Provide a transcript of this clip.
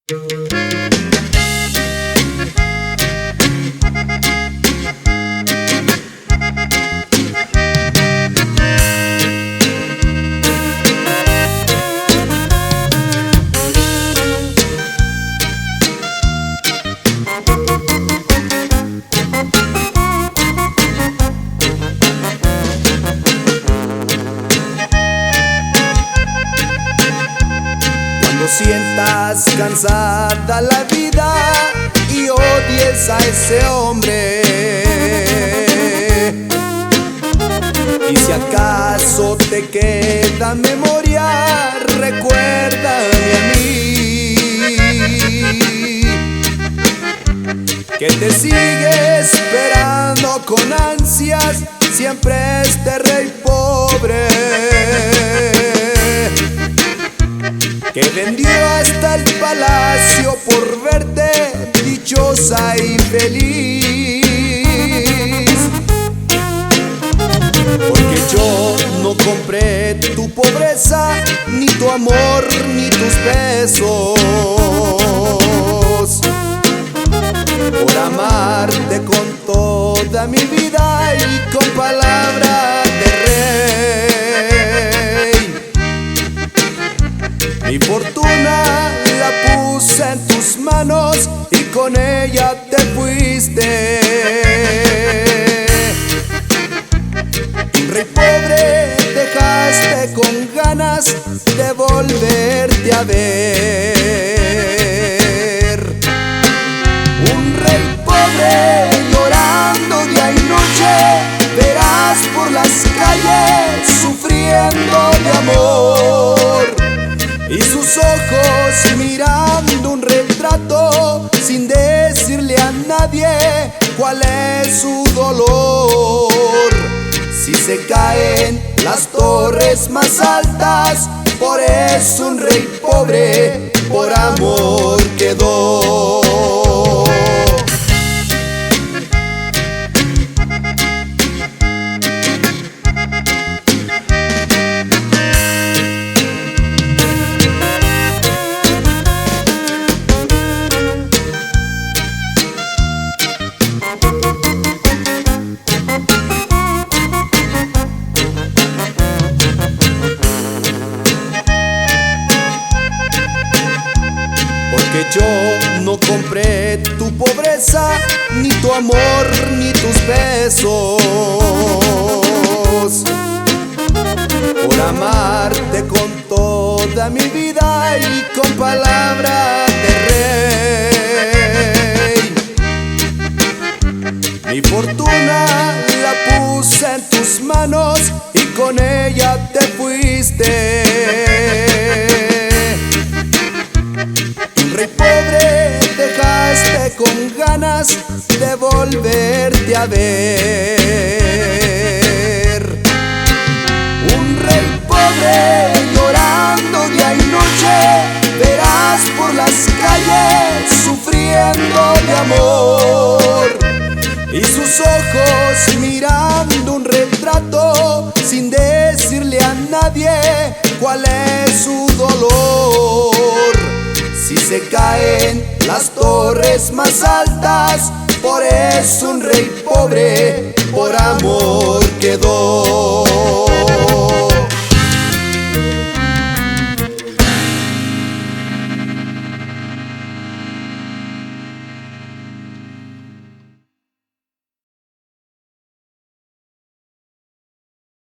Cuando sientas cansada la vida y odies a ese hombre, y si acaso te queda memoria, recuérdame a mí, que te sigue esperando con ansias siempre este rey pobre, que vendió hasta el palacio por verte dichosa y feliz. Porque yo no compré tu pobreza, ni tu amor, ni tus besos, por amarte con toda mi vida y con palabra de rey. Mi fortuna la puse en tus manos y con ella te fuiste. Un rey pobre dejaste con ganas de volverte a ver. Un rey pobre llorando día y noche, verás por las calles sufriendo de amor, y sus ojos mirando un retrato sin decirle a nadie cuál es su dolor. Si se caen las torres más altas, por eso un rey pobre por amor quedó. Porque yo no compré tu pobreza, ni tu amor, ni tus besos, por amarte con toda mi vida y con palabra de rey. Mi fortuna la puse en tus manos y con ella te fuiste. Rey pobre dejaste con ganas de volverte a ver. Un rey pobre llorando día y noche, verás por las calles sufriendo de amor, y sus ojos mirando un retrato sin decirle a nadie cuál es su dolor. Si se caen las torres más altas, por eso un rey pobre por amor quedó.